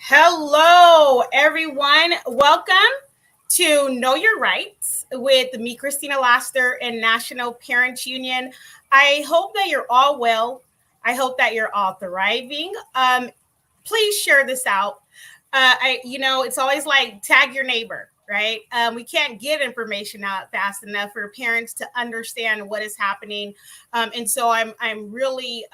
Hello, everyone. Welcome to Know Your Rights with me, Christina Laster, and National Parents Union. I hope that you're all well. I hope that you're all thriving. Please share this out. It's always like tag your neighbor, right? We can't get information out fast enough for parents to understand what is happening, and so I'm really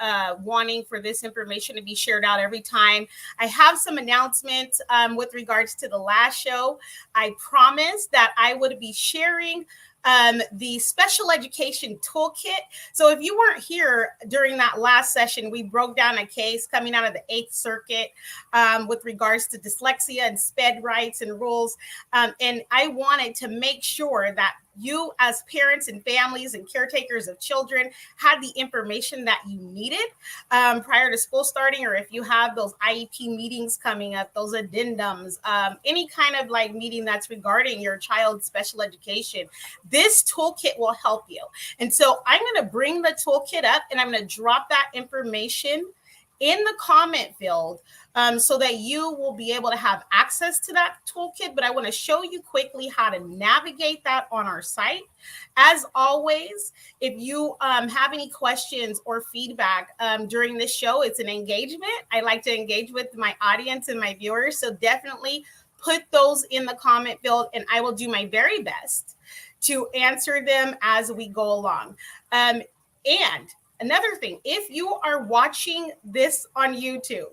wanting for this information to be shared out every time. I have some announcements with regards to the last show. I promised that I would be sharing the special education toolkit. So if you weren't here during that last session, we broke down a case coming out of the 8th Circuit with regards to dyslexia and SPED rights and rules. And I wanted to make sure that you as parents and families and caretakers of children had the information that you needed prior to school starting, or if you have those IEP meetings coming up, those addendums, any kind of like meeting that's regarding your child's special education, this toolkit will help you. And so I'm going to bring the toolkit up and I'm going to drop that information in the comment field so that you will be able to have access to that toolkit. But I want to show you quickly how to navigate that on our site. As always, if you have any questions or feedback during this show, it's an engagement. I like to engage with my audience and my viewers. So definitely put those in the comment field and I will do my very best to answer them as we go along. And another thing, if you are watching this on YouTube,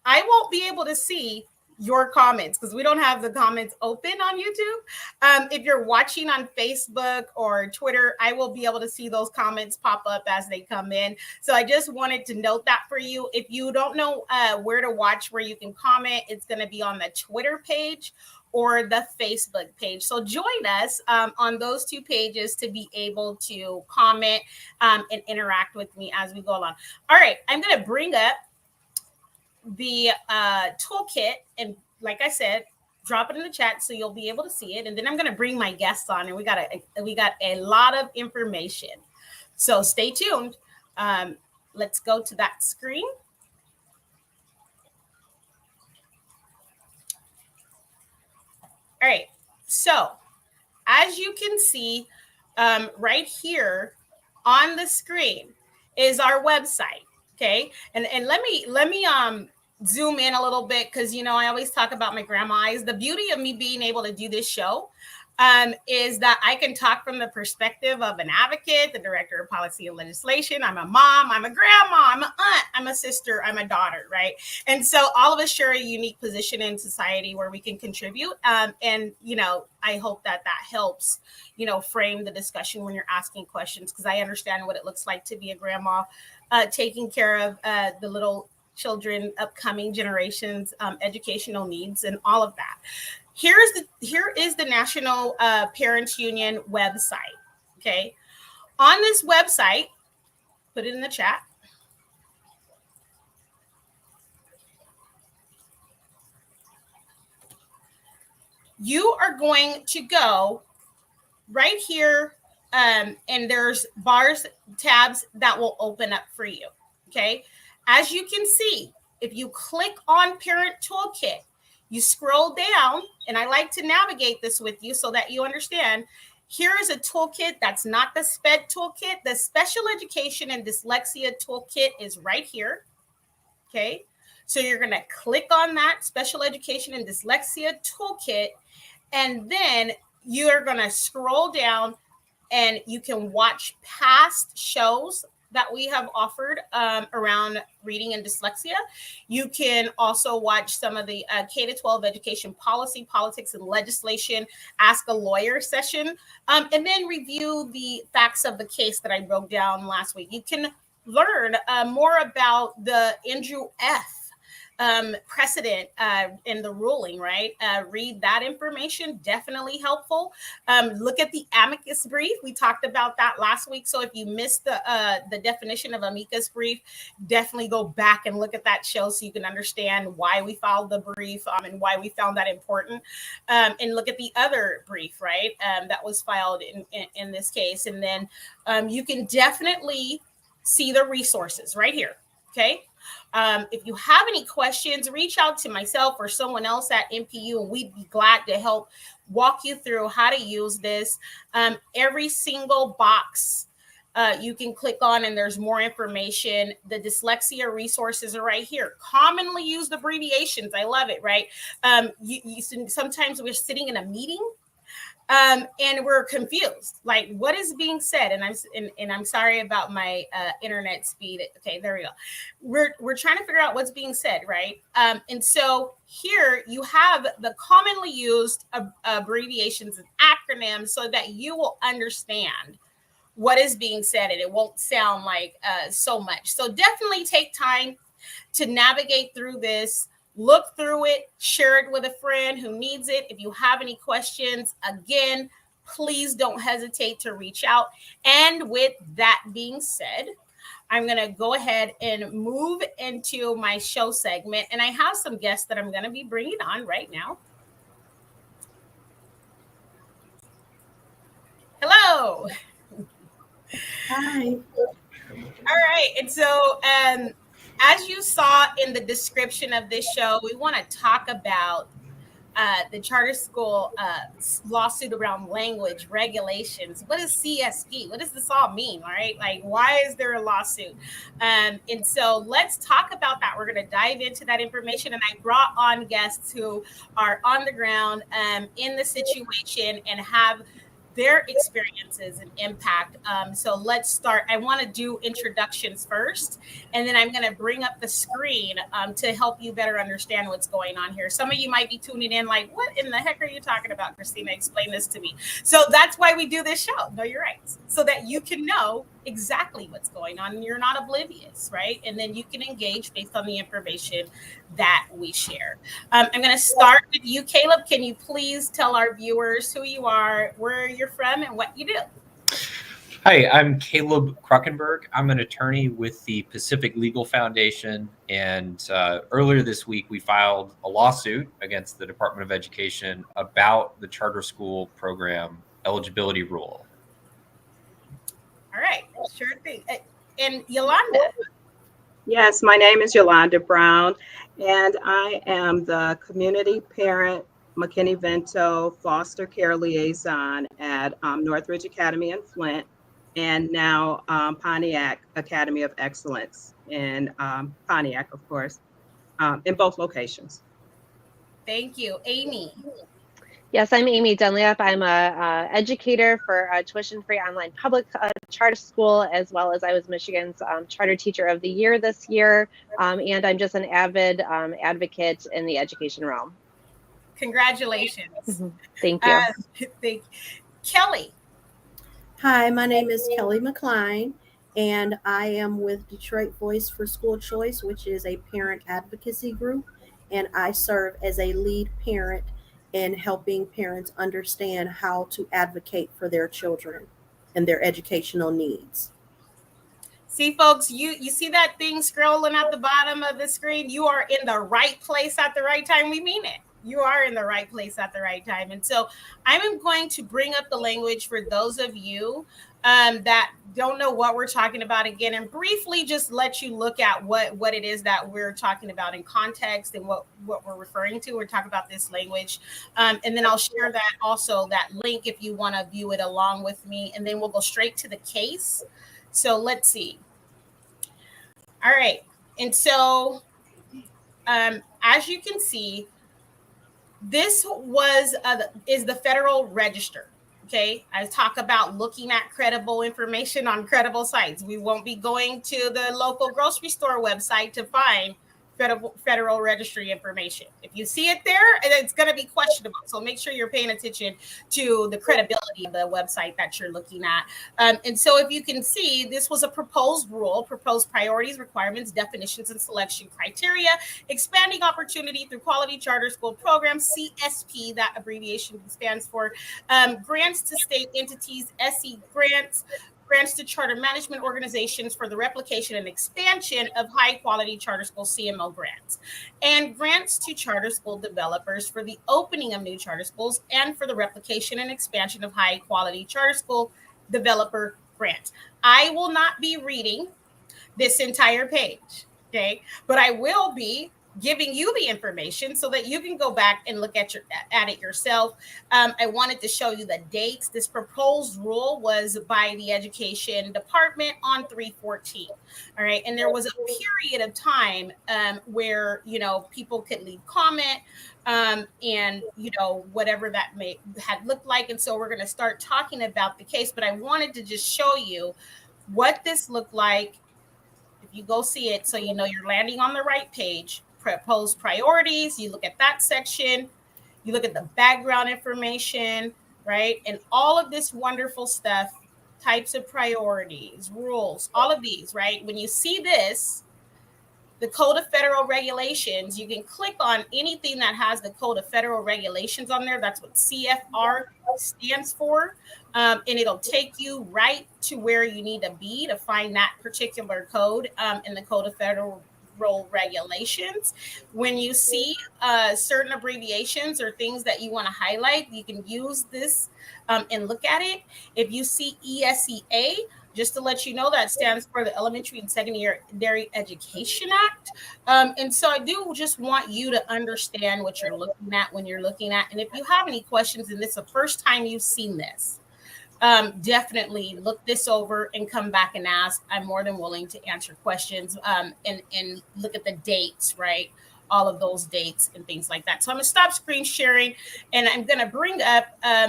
I won't be able to see your comments because we don't have the comments open on YouTube. If you're watching on Facebook or Twitter, I will be able to see those comments pop up as they come in. So I just wanted to note that for you. If you don't know where to watch, where you can comment, it's going to be on the Twitter page or the Facebook page. So join us on those two pages to be able to comment and interact with me as we go along. All right, I'm going to bring up the toolkit and like I said, drop it in the chat so you'll be able to see it. And then I'm going to bring my guests on and we got a lot of information. So stay tuned. Let's go to that screen. All right, so as you can see right here on the screen is our website, okay? And let me zoom in a little bit because, you know, I always talk about my grandma eyes. The beauty of me being able to do this show is that I can talk from the perspective of an advocate, the director of policy and legislation. I'm a mom, I'm a grandma, I'm an aunt, I'm a sister, I'm a daughter, right? And so all of us share a unique position in society where we can contribute. And, you know, I hope that helps, you know, frame the discussion when you're asking questions because I understand what it looks like to be a grandma, taking care of the little children, upcoming generations, educational needs, and all of that. Here is the National Parents Union website, okay? On this website, put it in the chat. You are going to go right here, and there's bars, tabs that will open up for you, okay? As you can see, if you click on Parent Toolkit, you scroll down, and I like to navigate this with you so that you understand. Here is a toolkit that's not the SPED toolkit. The Special Education and Dyslexia Toolkit is right here, okay? So you're going to click on that Special Education and Dyslexia Toolkit, and then you're going to scroll down, and you can watch past shows that we have offered around reading and dyslexia. You can also watch some of the K-12 education policy, politics, and legislation, ask a lawyer session, and then review the facts of the case that I broke down last week. You can learn more about the Andrew F. Precedent in the ruling, right? Read that information, definitely helpful. Look at the amicus brief. We talked about that last week. So if you missed the definition of amicus brief, definitely go back and look at that show so you can understand why we filed the brief and why we found that important. And look at the other brief, right? That was filed in this case. And then you can definitely see the resources right here, okay? If you have any questions, reach out to myself or someone else at NPU, and we'd be glad to help walk you through how to use this. Every single box you can click on, and there's more information. The dyslexia resources are right here. Commonly used abbreviations. I love it, right? Sometimes we're sitting in a meeting and we're confused, like what is being said. And I'm sorry about my internet speed. Okay, there we go. We're trying to figure out what's being said, right? And so here you have the commonly used abbreviations and acronyms so that you will understand what is being said, and it won't sound like so much. So definitely take time to navigate through this. Look through it, share it with a friend who needs it. If you have any questions, again, please don't hesitate to reach out. And with that being said, I'm going to go ahead and move into my show segment. And I have some guests that I'm going to be bringing on right now. Hello. Hi. All right. And so, as you saw in the description of this show, we want to talk about the charter school lawsuit around language regulations. What is CSP? What does this all mean? All right. Like, why is there a lawsuit? And so let's talk about that. We're going to dive into that information. And I brought on guests who are on the ground in the situation and have their experiences and impact. So let's start. I want to do introductions first, and then I'm going to bring up the screen to help you better understand what's going on here. Some of you might be tuning in like, what in the heck are you talking about, Christina? Explain this to me. So that's why we do this show, Know Your Rights, so that you can know exactly what's going on and you're not oblivious, right? And then you can engage based on the information that we share. I'm going to start with you, Caleb. Can you please tell our viewers who you are, where you're from, and what you do? Hi, I'm Caleb Kruckenberg. I'm an attorney with the Pacific Legal Foundation, and earlier this week we filed a lawsuit against the Department of Education about the charter school program eligibility rule. All right, sure thing. And Yolanda? Yes, my name is Yolanda Brown, and I am the community parent McKinney-Vento foster care liaison at Northridge Academy in Flint, and now Pontiac Academy of Excellence in Pontiac, of course, in both locations. Thank you. Amy? Yes, I'm Amy Dunlap. I'm a educator for a tuition-free online public charter school, as well as I was Michigan's Charter Teacher of the Year this year, and I'm just an avid advocate in the education realm. Congratulations. Thank you. Kelly? Hi, my name is Kelly McCline, and I am with Detroit Voice for School Choice, which is a parent advocacy group, and I serve as a lead parent in helping parents understand how to advocate for their children and their educational needs. See, folks, you see that thing scrolling at the bottom of the screen? You are in the right place at the right time. We mean it. You are in the right place at the right time. And so I'm going to bring up the language for those of you that don't know what we're talking about again, and briefly just let you look at what it is that we're talking about in context and what we're referring to. We're talking about this language. And then I'll share that also, that link, if you want to view it along with me, and then we'll go straight to the case. So let's see. All right. And so as you can see, this is the Federal Register. Okay, I talk about looking at credible information on credible sites. We won't be going to the local grocery store website to find Federal Registry information. If you see it there, it's going to be questionable. So make sure you're paying attention to the credibility of the website that you're looking at. And so if you can see, this was a proposed rule, proposed priorities, requirements, definitions, and selection criteria, expanding opportunity through quality charter school programs, CSP, that abbreviation stands for, grants to state entities, SE grants to charter management organizations for the replication and expansion of high-quality charter school CMO grants, and grants to charter school developers for the opening of new charter schools and for the replication and expansion of high-quality charter school developer grants. I will not be reading this entire page. Okay, but I will be giving you the information so that you can go back and look at it yourself. I wanted to show you the dates. This proposed rule was by the Education Department on 3/14. All right, and there was a period of time where people could leave comment and whatever that had looked like. And so we're going to start talking about the case. But I wanted to just show you what this looked like. If you go see it, so you're landing on the right page. Proposed priorities, you look at that section, you look at the background information, right? And all of this wonderful stuff, types of priorities, rules, all of these, right? When you see this, the Code of Federal Regulations, you can click on anything that has the Code of Federal Regulations on there. That's what CFR stands for. And it'll take you right to where you need to be to find that particular code in the Code of Federal Regulations. When you see certain abbreviations or things that you want to highlight, you can use this and look at it. If you see ESEA, just to let you know, that stands for the Elementary and Secondary Education Act. And so I do just want you to understand what you're looking at when you're looking at. And if you have any questions and this is the first time you've seen this, definitely look this over and come back and ask. I'm more than willing to answer questions and look at the dates, right? All of those dates and things like that. So I'm going to stop screen sharing and I'm going to bring up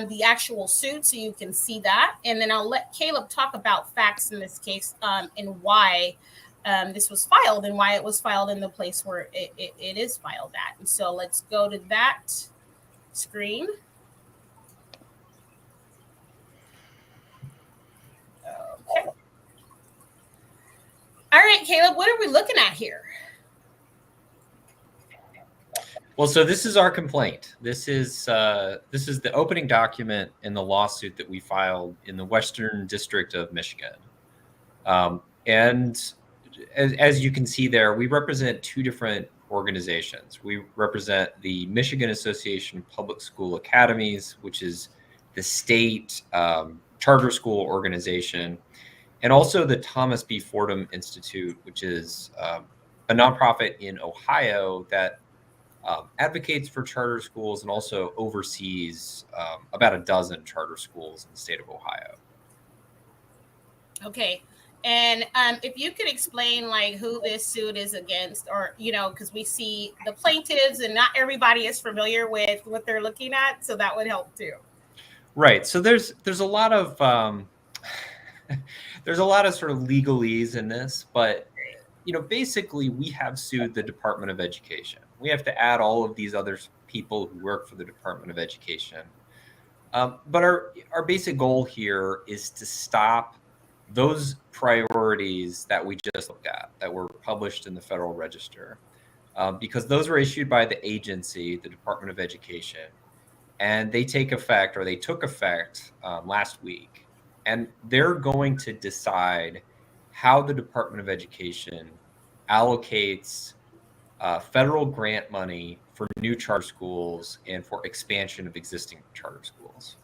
the actual suit so you can see that. And then I'll let Caleb talk about facts in this case and why this was filed and why it was filed in the place where it is filed at. And so let's go to that screen. Okay. All right, Caleb, what are we looking at here? Well, so this is our complaint. This is the opening document in the lawsuit that we filed in the Western District of Michigan. And as you can see there, we represent two different organizations. We represent the Michigan Association of Public School Academies, which is the state charter school organization, and also the Thomas B. Fordham Institute, which is a nonprofit in Ohio that advocates for charter schools and also oversees about a dozen charter schools in the state of Ohio. Okay. And if you could explain like who this suit is against, or, because we see the plaintiffs and not everybody is familiar with what they're looking at. So that would help too. Right. So there's a lot of there's a lot of sort of legalese in this, but basically we have sued the Department of Education. We have to add all of these other people who work for the Department of Education. But our basic goal here is to stop those priorities that we just looked at, that were published in the Federal Register, because those were issued by the agency, the Department of Education, and they took effect last week. And they're going to decide how the Department of Education allocates federal grant money for new charter schools and for expansion of existing charter schools.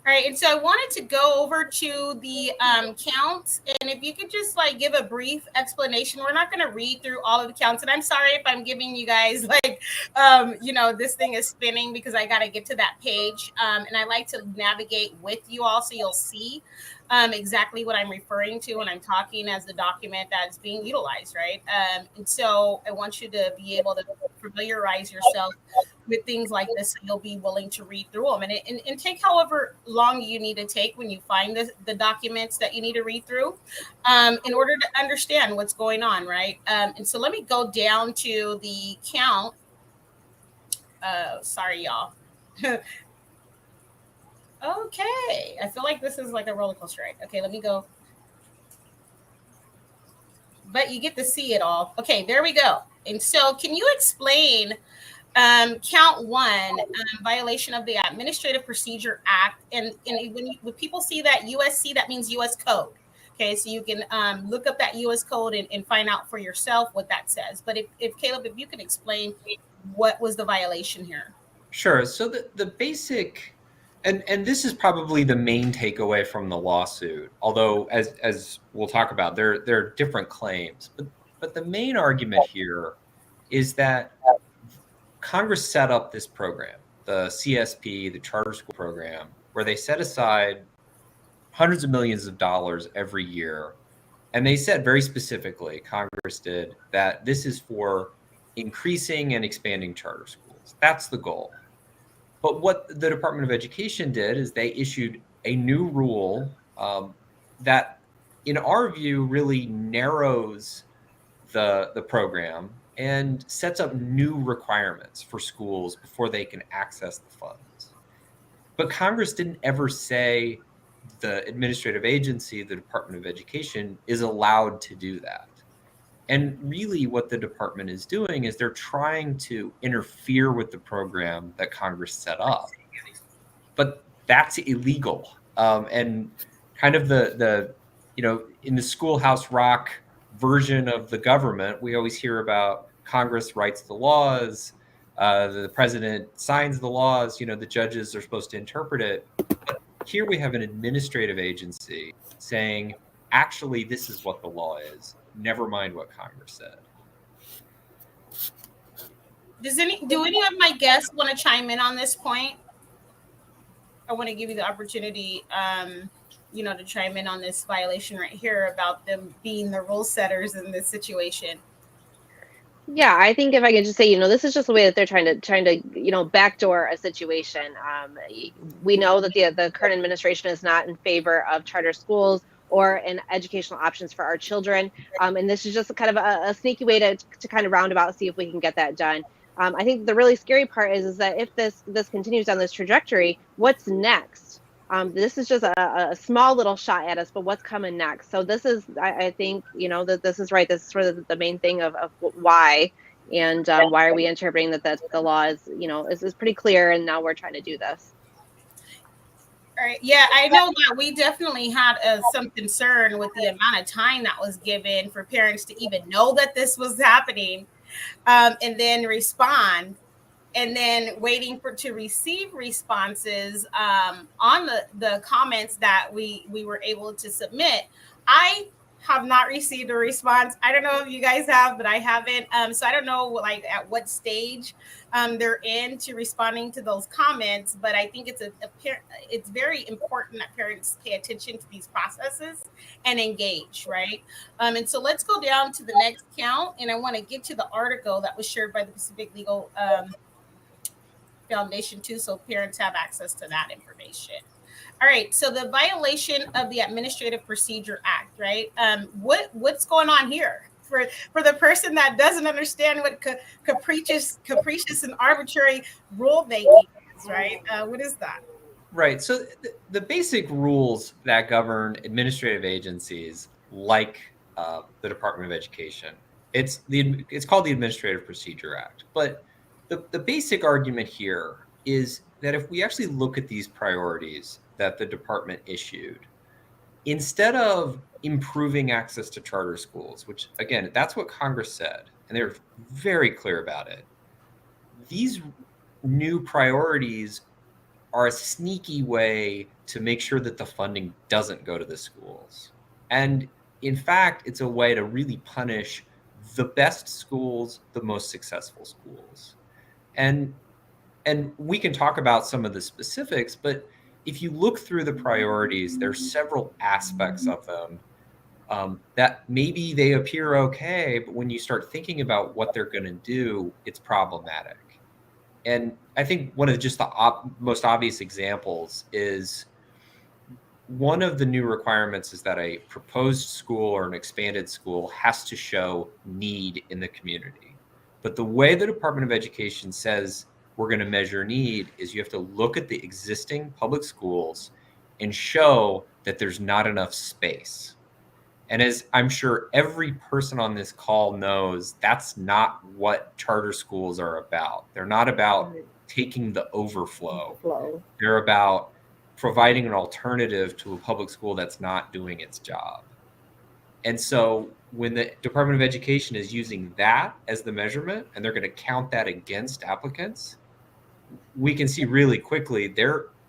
All right, and so I wanted to go over to the counts, and if you could just give a brief explanation. We're not going to read through all of the counts, and I'm sorry if I'm giving you guys this thing is spinning because I got to get to that page, and I like to navigate with you all so you'll see exactly what I'm referring to when I'm talking as the document that's being utilized, right? And so I want you to be able to familiarize yourself with things like this, so you'll be willing to read through them and take however long you need to take when you find the documents that you need to read through in order to understand what's going on, right? And so let me go down to the count. Sorry, y'all. Okay, I feel like this is like a roller coaster ride. Okay, let me go. But you get to see it all. Okay, there we go. And so can you explain count one, violation of the Administrative Procedure Act? And when people see that USC, that means U.S. Code. Okay, so you can look up that U.S. Code and find out for yourself what that says. But if Caleb, if you can explain what was the violation here. Sure. So the basic, and this is probably the main takeaway from the lawsuit, although as we'll talk about, there are different claims. But But the main argument here is that Congress set up this program, the CSP, the charter school program, where they set aside hundreds of millions of dollars every year. And they said very specifically, Congress did, that this is for increasing and expanding charter schools. That's the goal. But what the Department of Education did is they issued a new rule that, in our view, really narrows the program and sets up new requirements for schools before they can access the funds. But Congress didn't ever say the administrative agency, the Department of Education, is allowed to do that. And really what the department is doing is they're trying to interfere with the program that Congress set up. But that's illegal. And kind of the in the Schoolhouse Rock version of the government, we always hear about Congress writes the laws, the president signs the laws, the judges are supposed to interpret it. But here we have an administrative agency saying, actually, this is what the law is. Never mind what Congress said. Do any of my guests want to chime in on this point? I want to give you the opportunity, to chime in on this violation right here about them being the rule setters in this situation. Yeah, I think if I could just say, this is just the way that they're trying to backdoor a situation. We know that the current administration is not in favor of charter schools or in educational options for our children. And this is just kind of a sneaky way to kind of roundabout see if we can get that done. I think the really scary part is that if this continues on this trajectory, what's next? This is just a small little shot at us, but what's coming next? So this is, I think, that this is right. This is sort of the main thing of why, and why are we interpreting that the law is pretty clear, and now we're trying to do this. All right. Yeah, I know that we definitely had some concern with the amount of time that was given for parents to even know that this was happening, and then respond. And then waiting to receive responses on the comments that we were able to submit. I have not received a response. I don't know if you guys have, but I haven't. So I don't know at what stage they're in to responding to those comments. But I think it's very important that parents pay attention to these processes and engage, right? And so let's go down to the next count. And I want to get to the article that was shared by the Pacific Legal Foundation too, so parents have access to that information. All right, so the violation of the Administrative Procedure Act, right? What's going on here for the person that doesn't understand what capricious and arbitrary rule making is, right? What is that? Right. So the basic rules that govern administrative agencies, like the Department of Education, it's called the Administrative Procedure Act, but the basic argument here is that if we actually look at these priorities that the department issued, instead of improving access to charter schools, which again, that's what Congress said, and they're very clear about it, these new priorities are a sneaky way to make sure that the funding doesn't go to the schools. And in fact, it's a way to really punish the best schools, the most successful schools. And we can talk about some of the specifics, but if you look through the priorities, there's several aspects of them that maybe they appear okay, but when you start thinking about what they're going to do, it's problematic. And I think one of just the most obvious examples is one of the new requirements is that a proposed school or an expanded school has to show need in the community. But the way the Department of Education says we're going to measure need is you have to look at the existing public schools and show that there's not enough space. And as I'm sure every person on this call knows, that's not what charter schools are about. They're not about taking the overflow. They're about providing an alternative to a public school that's not doing its job. And so when the Department of Education is using that as the measurement, and they're going to count that against applicants, we can see really quickly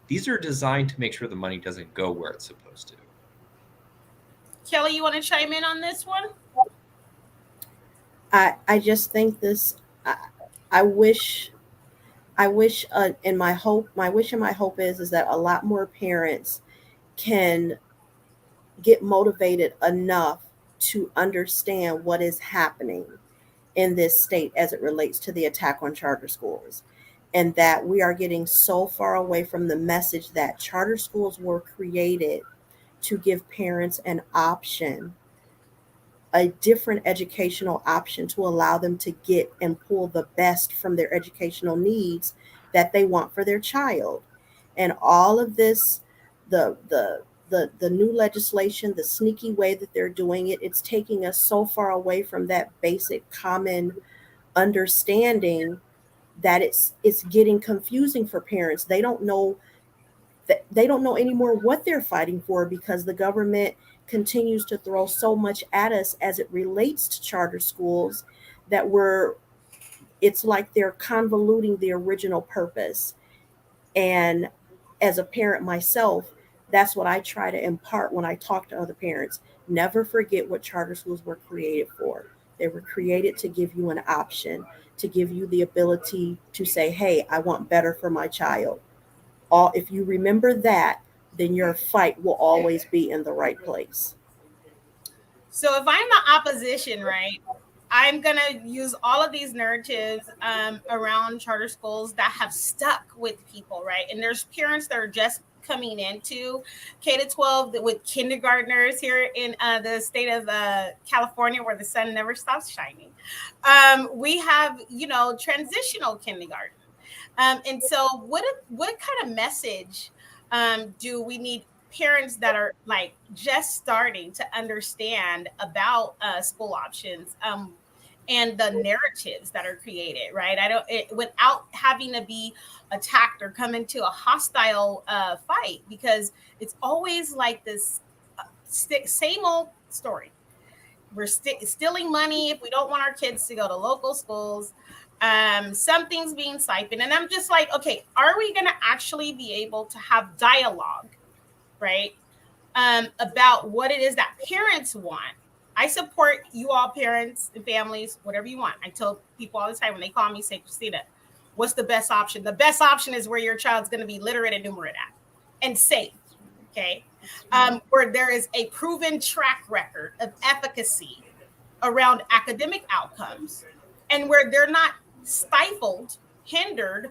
these are designed to make sure the money doesn't go where it's supposed to. Kelly, you want to chime in on this one? I just think this. I wish. And my wish and my hope is that a lot more parents can get motivated enough to understand what is happening in this state as it relates to the attack on charter schools, and that we are getting so far away from the message that charter schools were created to give parents an option, a different educational option, to allow them to get and pull the best from their educational needs that they want for their child. And all of this, the new legislation, the sneaky way that they're doing it, it's taking us so far away from that basic common understanding that it's getting confusing for parents. They don't know anymore what they're fighting for, because the government continues to throw so much at us as it relates to charter schools that it's like they're convoluting the original purpose. And as a parent myself, that's what I try to impart when I talk to other parents. Never forget what charter schools were created for. They were created to give you an option, to give you the ability to say, hey, I want better for my child. If you remember that, then your fight will always be in the right place. So if I'm the opposition, right, I'm going to use all of these narratives around charter schools that have stuck with people, right? And there's parents that are just coming into K-12 with kindergartners here in the state of California, where the sun never stops shining. We have, transitional kindergarten. And so what kind of message do we need parents that are like just starting to understand about school options and the narratives that are created, right? Without having to be attacked or come into a hostile fight, because it's always like this same old story. We're stealing money if we don't want our kids to go to local schools. Something's being siphoned. And I'm just like, okay, are we going to actually be able to have dialogue, right? About what it is that parents want. I support you all, parents and families, whatever you want. I tell people all the time when they call me, say, Christina, what's the best option? The best option is where your child's going to be literate and numerate at and safe, okay? Where there is a proven track record of efficacy around academic outcomes, and where they're not stifled, hindered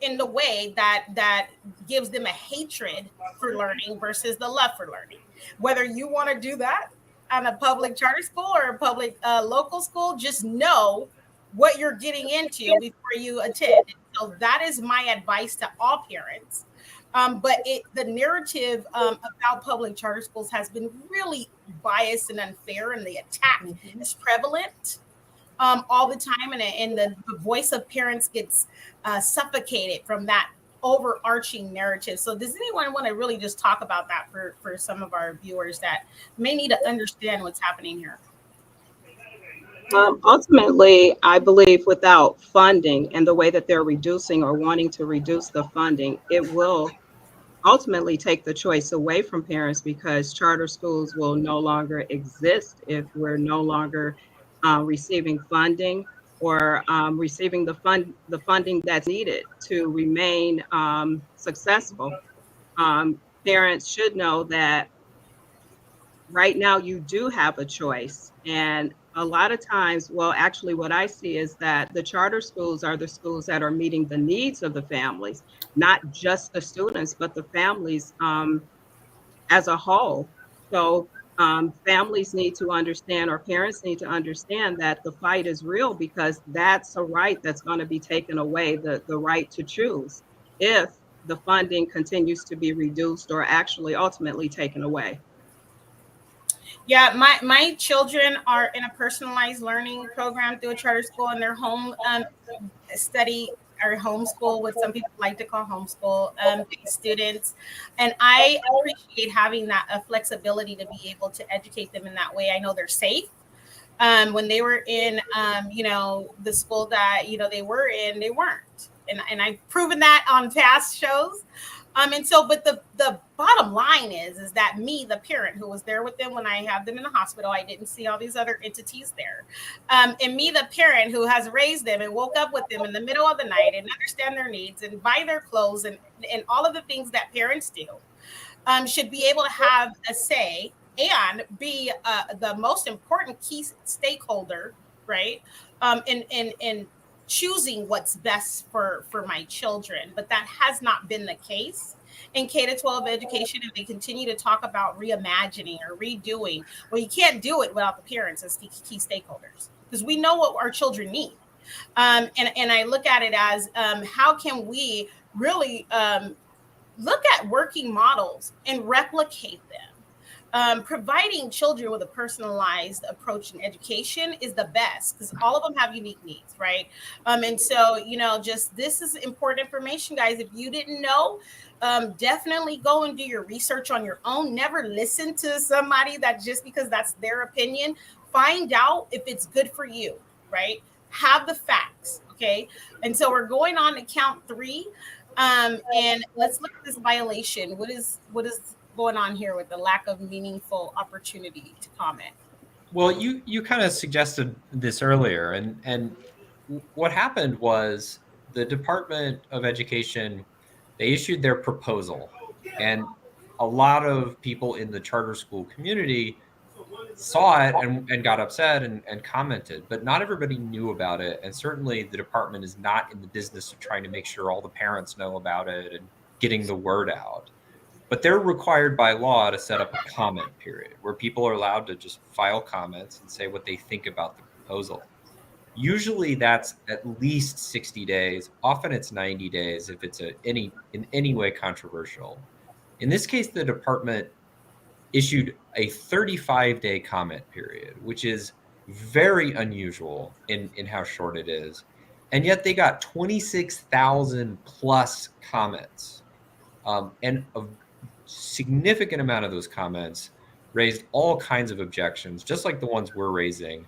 in the way that gives them a hatred for learning versus the love for learning. Whether you want to do that on a public charter school or a public local school, just know what you're getting into before you attend. So that is my advice to all parents. But the narrative about public charter schools has been really biased and unfair, and the attack is prevalent all the time, and the voice of parents gets suffocated from that overarching narrative. So does anyone want to really just talk about that for some of our viewers that may need to understand what's happening here? Ultimately, I believe without funding and the way that they're reducing or wanting to reduce the funding, it will ultimately take the choice away from parents, because charter schools will no longer exist if we're no longer receiving funding or receiving the funding that's needed to remain successful. Parents should know that right now you do have a choice. And a lot of times, well, actually what I see is that the charter schools are the schools that are meeting the needs of the families, not just the students, but the families as a whole. So families need to understand, or parents need to understand, that the fight is real, because that's a right that's going to be taken away, the right to choose, if the funding continues to be reduced or actually ultimately taken away. Yeah, my children are in a personalized learning program through a charter school, and their home study or homeschool, what some people like to call homeschool students. And I appreciate having that flexibility to be able to educate them in that way. I know they're safe. When they were in, the school that, they were in, they weren't. And I've proven that on past shows. And so, but the bottom line is that me, the parent who was there with them when I have them in the hospital, I didn't see all these other entities there. And me, the parent who has raised them and woke up with them in the middle of the night and understand their needs and buy their clothes and all of the things that parents do, should be able to have a say and be the most important key stakeholder, right? In choosing what's best for my children. But that has not been the case in K-12 education, and they continue to talk about reimagining or redoing. Well, you can't do it without the parents as the key stakeholders, because we know what our children need. And I look at it as how can we really look at working models and replicate them. Providing children with a personalized approach in education is the best, because all of them have unique needs, right? And so, just this is important information, guys. If you didn't know, definitely go and do your research on your own. Never listen to somebody that just because that's their opinion. Find out if it's good for you, right? Have the facts, okay? And so we're going on to count 3. And let's look at this violation. What is going on here with the lack of meaningful opportunity to comment? Well, you kind of suggested this earlier, and what happened was the Department of Education, they issued their proposal, and a lot of people in the charter school community saw it and got upset and commented, but not everybody knew about it. And certainly the department is not in the business of trying to make sure all the parents know about it and getting the word out. But they're required by law to set up a comment period where people are allowed to just file comments and say what they think about the proposal. Usually that's at least 60 days. Often it's 90 days if it's in any way controversial. In this case, the department issued a 35-day comment period, which is very unusual in how short it is. And yet they got 26,000 plus comments. And a significant amount of those comments raised all kinds of objections, just like the ones we're raising,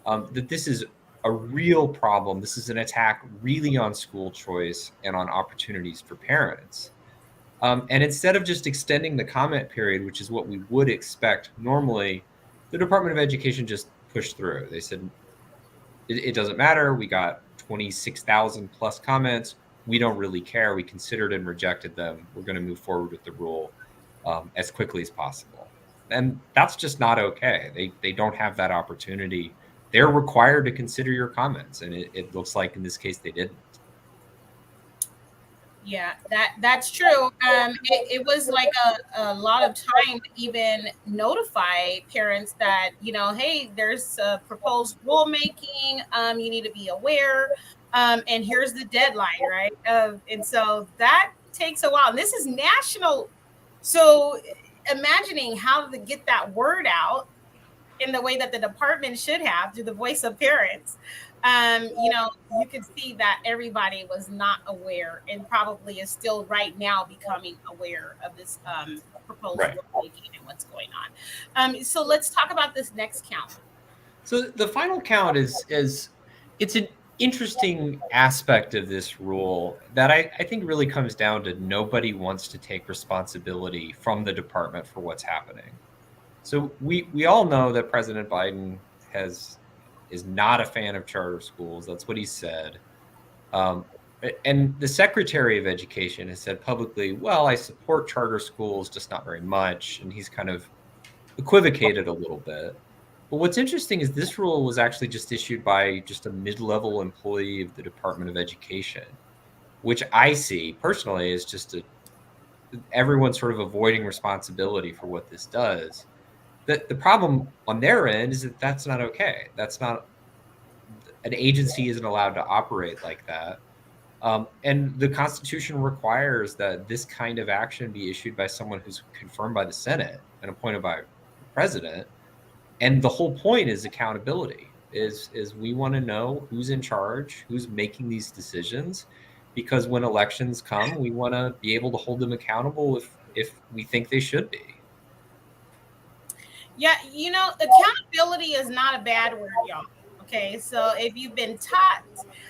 that this is a real problem. This is an attack really on school choice and on opportunities for parents. And instead of just extending the comment period, which is what we would expect normally, the Department of Education just pushed through. They said, it doesn't matter. We got 26,000 plus comments. We don't really care. We considered and rejected them. We're going to move forward with the rule as quickly as possible. And that's just not okay. They don't have that opportunity. They're required to consider your comments. And it looks like in this case, they didn't. Yeah, that's true. It was like a lot of time to even notify parents that, hey, there's a proposed rulemaking. You need to be aware. And here's the deadline, right? And so that takes a while. And this is national. So imagining how to get that word out in the way that the department should have through the voice of parents. You could see that everybody was not aware and probably is still right now becoming aware of this proposed rulemaking and what's going on. So let's talk about this next count. So the final count is it's an interesting aspect of this rule that I think really comes down to nobody wants to take responsibility from the department for what's happening. So we all know that President Biden is not a fan of charter schools. That's what he said. And the Secretary of Education has said publicly, well, I support charter schools, just not very much. And he's kind of equivocated a little bit. But what's interesting is this rule was actually just issued by just a mid-level employee of the Department of Education, which I see personally as just everyone sort of avoiding responsibility for what this does. The problem on their end is that that's not okay. That's not, an agency isn't allowed to operate like that. And the Constitution requires that this kind of action be issued by someone who's confirmed by the Senate and appointed by the president. And the whole point is accountability, is we want to know who's in charge, who's making these decisions, because when elections come, we want to be able to hold them accountable if we think they should be. Yeah, accountability is not a bad word, y'all. Okay, so if you've been taught,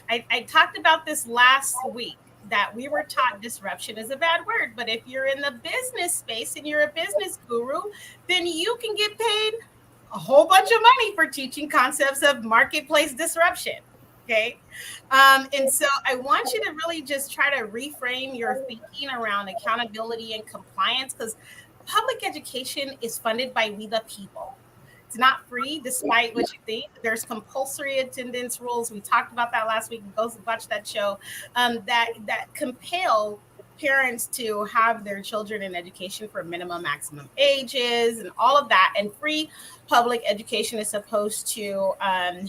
I talked about this last week, that we were taught disruption is a bad word, but if you're in the business space and you're a business guru, then you can get paid a whole bunch of money for teaching concepts of marketplace disruption. Okay. And so I want you to really just try to reframe your thinking around accountability and compliance, because public education is funded by we the people. It's not free, despite what you think. There's compulsory attendance rules. We talked about that last week. Go watch that show. That compel parents to have their children in education for minimum, maximum ages, and all of that. And free public education is supposed to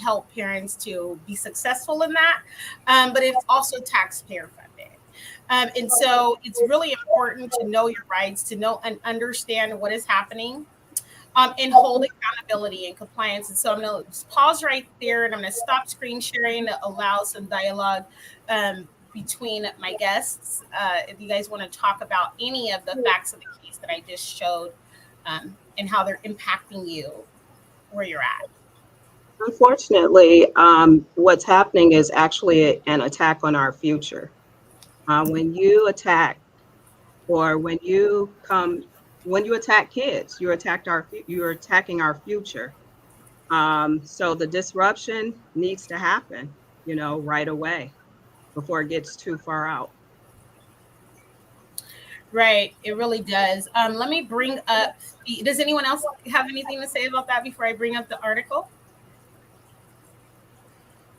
help parents to be successful in that, but it's also taxpayer funded. And so it's really important to know your rights, to know and understand what is happening, and hold accountability and compliance. And so I'm going to just pause right there, and I'm going to stop screen sharing to allow some dialogue between my guests. If you guys want to talk about any of the facts of the case that I just showed, and how they're impacting you where you're at. Unfortunately, what's happening is actually an attack on our future. When you attack, or when you attack kids, you're attacking our future. So the disruption needs to happen, right away before it gets too far out. Right, it really does. Let me bring up. Does anyone else have anything to say about that before I bring up the article?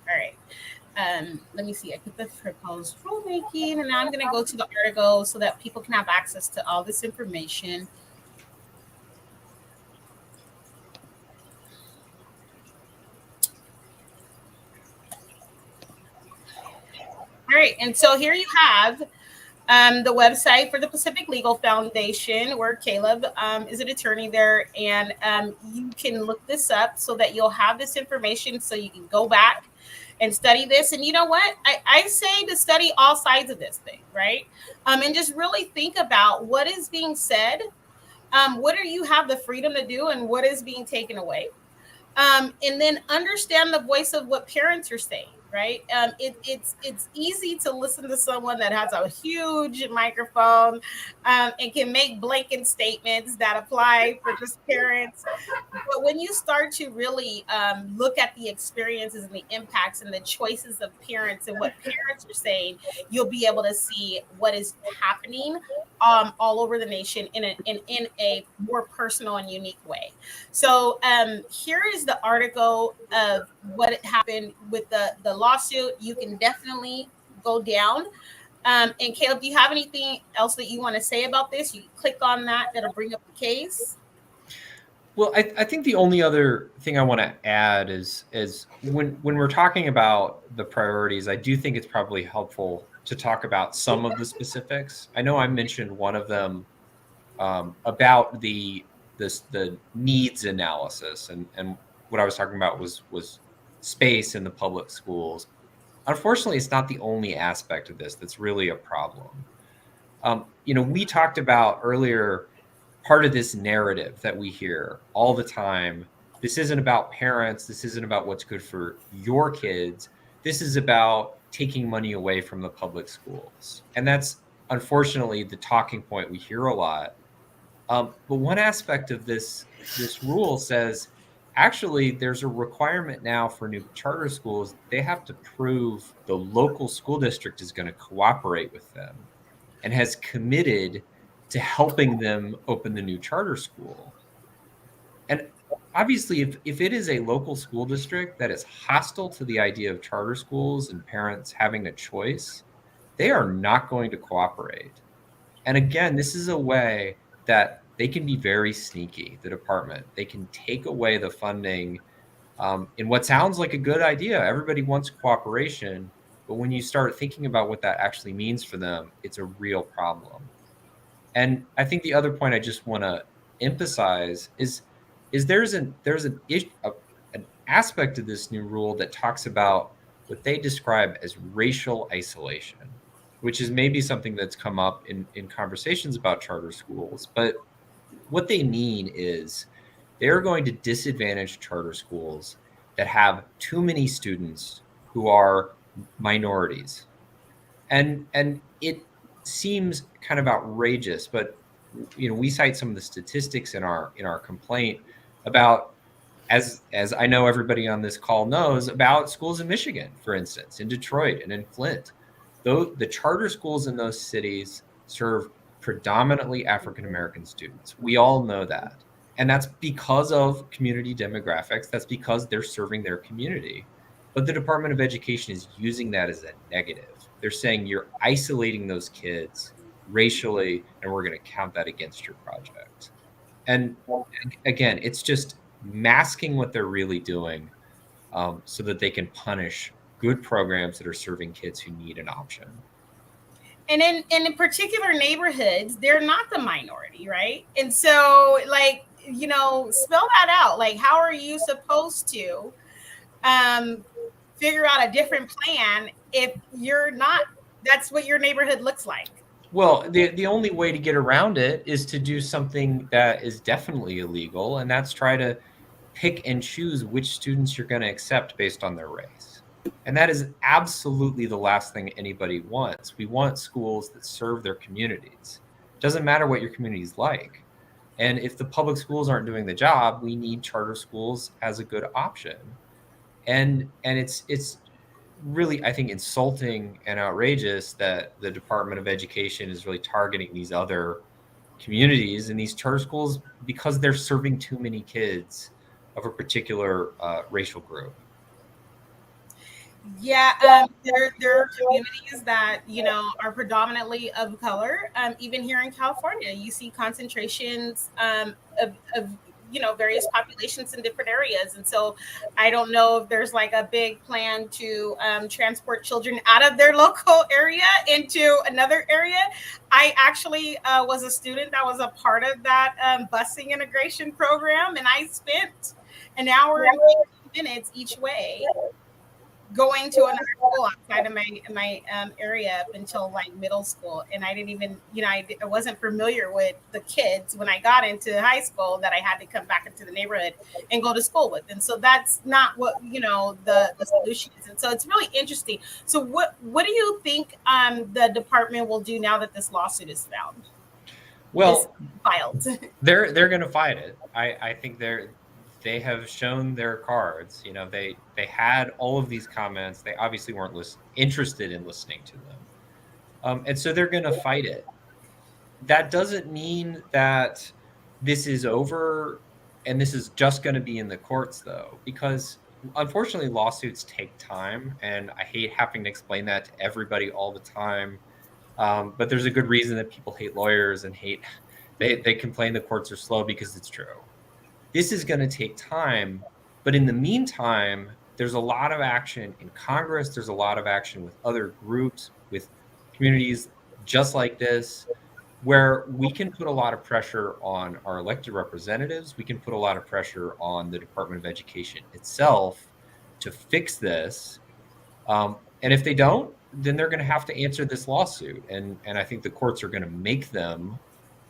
All right. Let me see. I put the proposed rulemaking, and now I'm going to go to the article so that people can have access to all this information. All right, and so here you have the website for the Pacific Legal Foundation, where Caleb is an attorney there, and you can look this up so that you'll have this information so you can go back and study this. And you know what? I say to study all sides of this thing, right? And just really think about what is being said, what do you have the freedom to do, and what is being taken away. And then understand the voice of what parents are saying. Right. It's easy to listen to someone that has a huge microphone and can make blanket statements that apply for just parents. But when you start to really look at the experiences and the impacts and the choices of parents and what parents are saying, you'll be able to see what is happening all over the nation in a more personal and unique way. So here is the article of what happened with the lawsuit. You can definitely go down. And Caleb, do you have anything else that you want to say about this? You can click on that. That'll bring up the case. Well, I think the only other thing I want to add is when we're talking about the priorities, I do think it's probably helpful to talk about some of the specifics. I know I mentioned one of them about the needs analysis, and what I was talking about was space in the public schools. Unfortunately, it's not the only aspect of this that's really a problem. We talked about earlier, part of this narrative that we hear all the time. This isn't about parents. This isn't about what's good for your kids. This is about taking money away from the public schools. And that's unfortunately the talking point we hear a lot. But one aspect of this rule says, actually, there's a requirement now for new charter schools. They have to prove the local school district is going to cooperate with them and has committed to helping them open the new charter school. And obviously, if it is a local school district that is hostile to the idea of charter schools and parents having a choice, they are not going to cooperate. And again, this is a way that they can be very sneaky, the department. They can take away the funding in what sounds like a good idea. Everybody wants cooperation, but when you start thinking about what that actually means for them, it's a real problem. And I think the other point I just want to emphasize is there's an aspect of this new rule that talks about what they describe as racial isolation, which is maybe something that's come up in conversations about charter schools. But what they mean is they're going to disadvantage charter schools that have too many students who are minorities. And it seems kind of outrageous, but we cite some of the statistics in our complaint about, as I know everybody on this call knows, about schools in Michigan, for instance, in Detroit and in Flint. Though the charter schools in those cities serve predominantly African American students. We all know that. And that's because of community demographics. That's because they're serving their community. But the Department of Education is using that as a negative. They're saying you're isolating those kids racially, and we're going to count that against your project. And again, it's just masking what they're really doing, so that they can punish good programs that are serving kids who need an option. And in particular neighborhoods, they're not the minority, right? And so, like, spell that out. Like, how are you supposed to figure out a different plan if you're not? That's what your neighborhood looks like. Well, the only way to get around it is to do something that is definitely illegal, and that's try to pick and choose which students you're going to accept based on their race. And that is absolutely the last thing anybody wants. We want schools that serve their communities. It doesn't matter what your community is like. And if the public schools aren't doing the job, we need charter schools as a good option. And it's really, I think, insulting and outrageous that the Department of Education is really targeting these other communities and these charter schools because they're serving too many kids of a particular racial group. Yeah, there are communities that are predominantly of color. Even here in California, you see concentrations of various populations in different areas. And so I don't know if there's like a big plan to transport children out of their local area into another area. I actually was a student that was a part of that busing integration program, and I spent an hour and 15 minutes each way going to another school outside of my area up until like middle school. And I didn't even, I wasn't familiar with the kids when I got into high school that I had to come back into the neighborhood and go to school with. And so that's not what, the solution is. And so it's really interesting. So what do you think the department will do now that this lawsuit is filed? Well, filed. They're going to fight it. I think they have shown their cards. They had all of these comments. They obviously weren't interested in listening to them. And so they're going to fight it. That doesn't mean that this is over and this is just going to be in the courts, though, because unfortunately lawsuits take time. And I hate having to explain that to everybody all the time. But there's a good reason that people hate lawyers and they complain the courts are slow, because it's true. This is going to take time, but in the meantime, there's a lot of action in Congress. There's a lot of action with other groups, with communities just like this, where we can put a lot of pressure on our elected representatives. We can put a lot of pressure on the Department of Education itself to fix this. And if they don't, then they're going to have to answer this lawsuit. And I think the courts are going to make them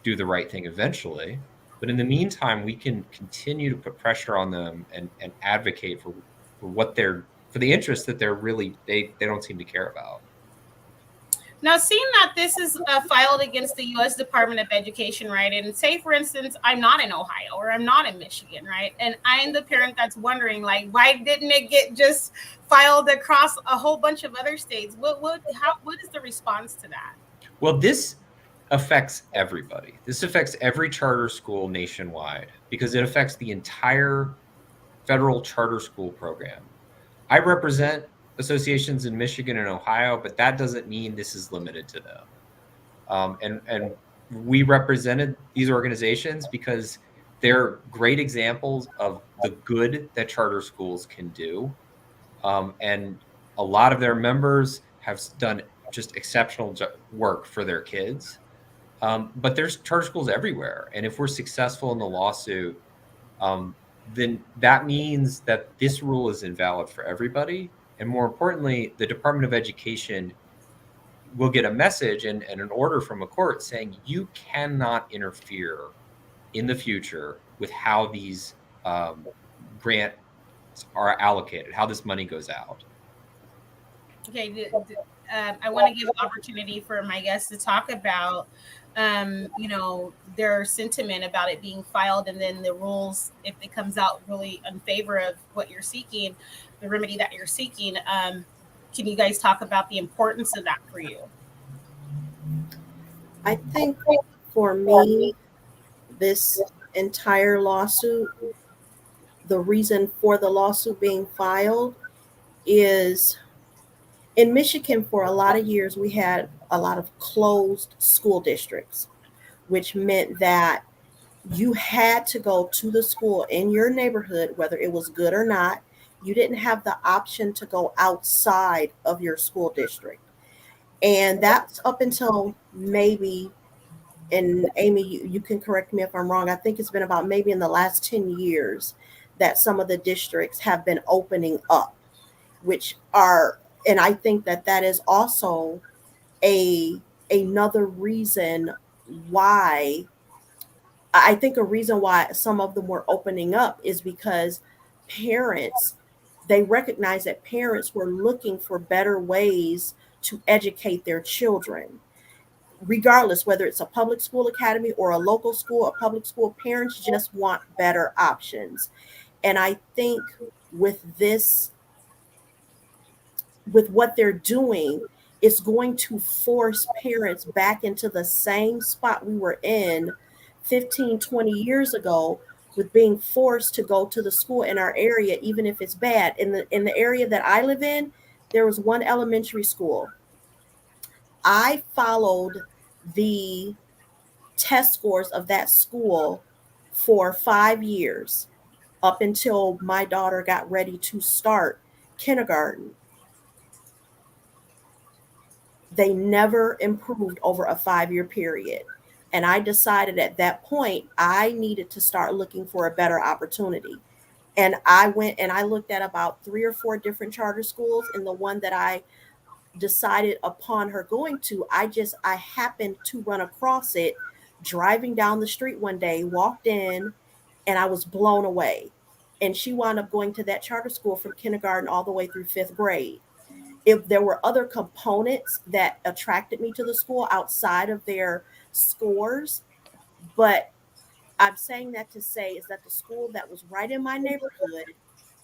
do the right thing eventually. But in the meantime, we can continue to put pressure on them and advocate for the interests that they don't seem to care about. Now, seeing that this is filed against the U.S. Department of Education, right? And say, for instance, I'm not in Ohio or I'm not in Michigan, right? And I'm the parent that's wondering, like, why didn't it get just filed across a whole bunch of other states? What is the response to that? Well, this affects everybody. This affects every charter school nationwide because it affects the entire federal charter school program. I represent associations in Michigan and Ohio, but that doesn't mean this is limited to them. And we represented these organizations because they're great examples of the good that charter schools can do. And a lot of their members have done just exceptional work for their kids. But there's charter schools everywhere. And if we're successful in the lawsuit, then that means that this rule is invalid for everybody. And more importantly, the Department of Education will get a message and an order from a court saying you cannot interfere in the future with how these grants are allocated, how this money goes out. Okay, I want to give opportunity for my guests to talk about, their sentiment about it being filed, and then the rules if it comes out really in favor of what you're seeking, the remedy that you're seeking. Can you guys talk about the importance of that for you? I think for me, this entire lawsuit, the reason for the lawsuit being filed is in Michigan for a lot of years, we had a lot of closed school districts, which meant that you had to go to the school in your neighborhood, whether it was good or not. You didn't have the option to go outside of your school district. And that's up until maybe, and Amy, you can correct me if I'm wrong, I think it's been about maybe in the last 10 years that some of the districts have been opening up, which are, and I think that that is also another reason why, I think a reason why some of them were opening up is because parents, they recognize that parents were looking for better ways to educate their children. Regardless, whether it's a public school academy or a local school, a public school, parents just want better options. And I think with this, with what they're doing, it's going to force parents back into the same spot we were in 15, 20 years ago, with being forced to go to the school in our area, even if it's bad. In the area that I live in, there was one elementary school. I followed the test scores of that school for 5 years up until my daughter got ready to start kindergarten. They never improved over a 5-year period. And I decided at that point, I needed to start looking for a better opportunity. And I went and I looked at about 3 or 4 different charter schools. And the one that I decided upon her going to, I happened to run across it driving down the street one day, walked in, and I was blown away. And she wound up going to that charter school from kindergarten all the way through 5th grade. If there were other components that attracted me to the school outside of their scores, but I'm saying that to say is that the school that was right in my neighborhood,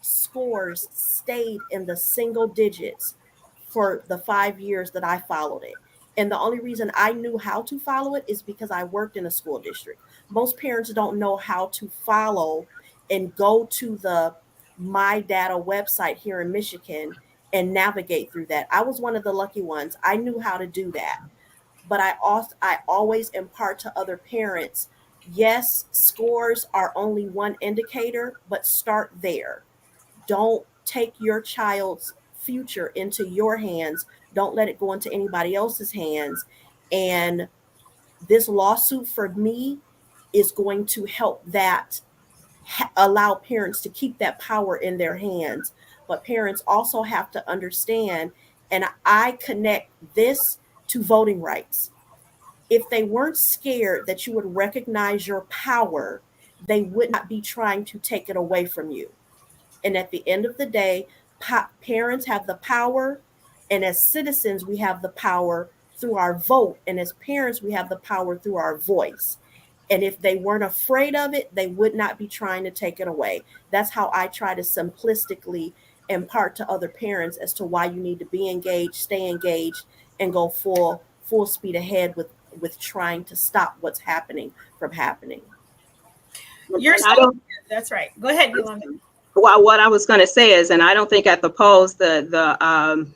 scores stayed in the single digits for the 5 years that I followed it. And the only reason I knew how to follow it is because I worked in a school district. Most parents don't know how to follow and go to the My Data website here in Michigan and navigate through that. I was one of the lucky ones. I knew how to do that. But I always impart to other parents, yes, scores are only one indicator, but start there. Don't take your child's future into your hands. Don't let it go into anybody else's hands. And this lawsuit for me is going to help that, allow parents to keep that power in their hands. But parents also have to understand, and I connect this to voting rights. If they weren't scared that you would recognize your power, they would not be trying to take it away from you. And at the end of the day, parents have the power. And as citizens, we have the power through our vote. And as parents, we have the power through our voice. And if they weren't afraid of it, they would not be trying to take it away. That's how I try to simplistically impart to other parents as to why you need to be engaged, stay engaged, and go full speed ahead with trying to stop what's happening from happening. You're so, that's right. Go ahead, Yolanda. Well, what I was going to say is, and I don't think at the polls the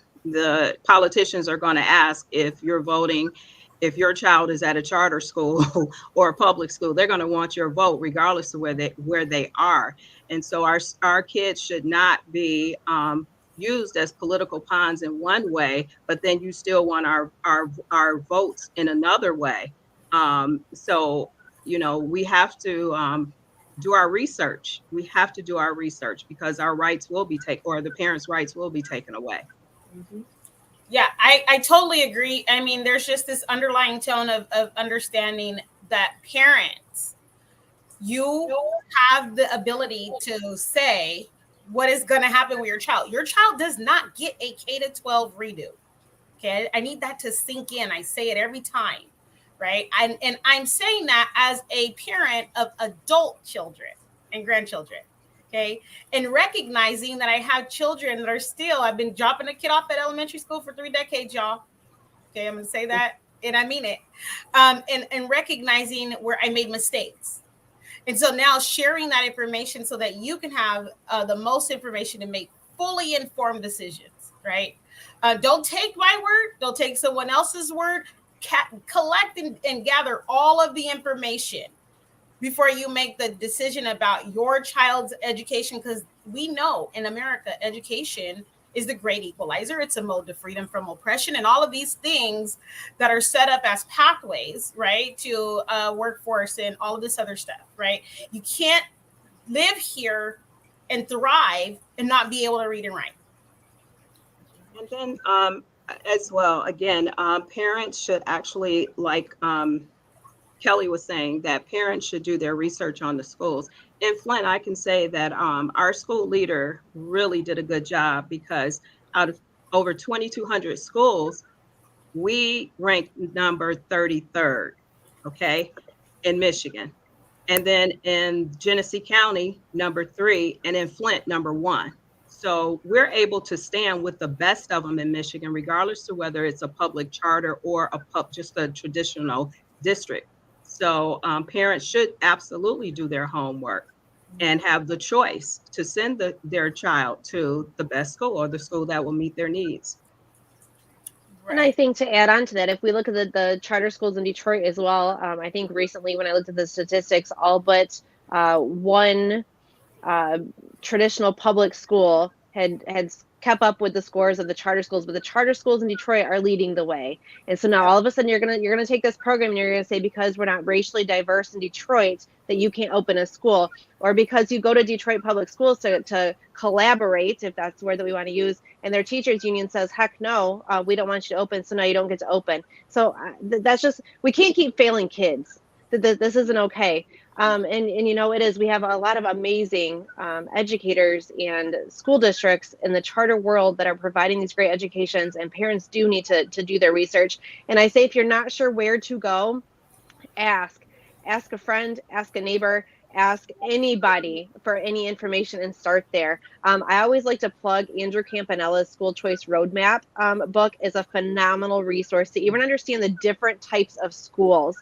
politicians are going to ask if you're voting, if your child is at a charter school or a public school. They're going to want your vote regardless of where they are. And so our kids should not be used as political pawns in one way, but then you still want our votes in another way. So, we have to do our research. We have to do our research because our rights will be taken, or the parents' rights will be taken away. Mm-hmm. Yeah, I totally agree. I mean, there's just this underlying tone of understanding that parents, you have the ability to say what is going to happen with your child. Your child does not get a K-12 redo. Okay, I need that to sink in. I say it every time, right? And I'm saying that as a parent of adult children and grandchildren, okay? And recognizing that I have children that are still, I've been dropping a kid off at elementary school for 3 decades, y'all. Okay, I'm gonna say that, and I mean it. And recognizing where I made mistakes. And so now sharing that information so that you can have the most information to make fully informed decisions, right? Don't take my word. Don't take someone else's word. Collect and gather all of the information before you make the decision about your child's education, because we know in America, education is the great equalizer. It's a mode to freedom from oppression, and all of these things that are set up as pathways, right, to workforce and all of this other stuff, right? You can't live here and thrive and not be able to read and write. And then as well, again, parents should actually, like Kelly was saying, that parents should do their research on the schools. In Flint, I can say that our school leader really did a good job, because out of over 2,200 schools, we ranked number 33rd, okay, in Michigan. And then in Genesee County, number 3, and in Flint, number 1. So we're able to stand with the best of them in Michigan, regardless of whether it's a public charter or just a traditional district. So parents should absolutely do their homework and have the choice to send their child to the best school, or the school that will meet their needs. And I think to add on to that, if we look at the charter schools in Detroit as well, I think recently when I looked at the statistics, all but one traditional public school had kept up with the scores of the charter schools, but the charter schools in Detroit are leading the way. And so now all of a sudden you're gonna take this program and you're gonna say, because we're not racially diverse in Detroit, that you can't open a school, or because you go to Detroit public schools to collaborate, if that's the word that we want to use, and their teachers union says, heck no, we don't want you to open, so now you don't get to open. So that's just, we can't keep failing kids. This isn't okay. And you know, it is, we have a lot of amazing educators and school districts in the charter world that are providing these great educations, and parents do need to do their research. And I say, if you're not sure where to go, ask a friend, ask a neighbor, ask anybody for any information, and start there. I always like to plug Andrew Campanella's School Choice Roadmap book. Is a phenomenal resource to even understand the different types of schools,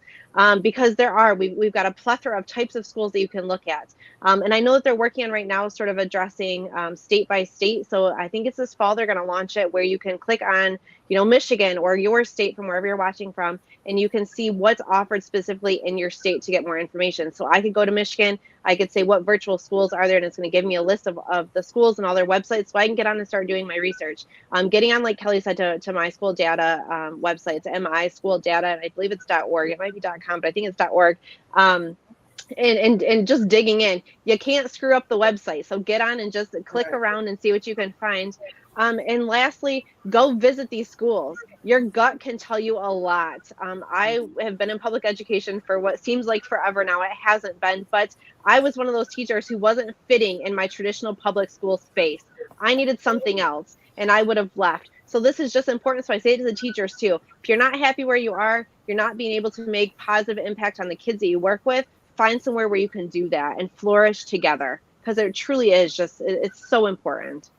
because we've got a plethora of types of schools that you can look at. And I know that they're working on right now sort of addressing state by state. So I think it's this fall they're going to launch it, where you can click on, you know, Michigan or your state from wherever you're watching from, and you can see what's offered specifically in your state to get more information. So I could go to Michigan, I could say what virtual schools are there, and it's going to give me a list of the schools and all their websites, so I can get on and start doing my research. Getting on, like Kelly said, to my school data website. It's MI School Data, and I believe it's .org. It might be .com, but I think it's .org. And just digging in. You can't screw up the website, so get on and just click around and see what you can find. And lastly, go visit these schools. Your gut can tell you a lot. I have been in public education for what seems like forever now. It hasn't been, but I was one of those teachers who wasn't fitting in my traditional public school space. I needed something else, and I would have left. So this is just important. So I say it to the teachers too. If you're not happy where you are, you're not being able to make positive impact on the kids that you work with, find somewhere where you can do that and flourish together, because it truly is just, it's so important.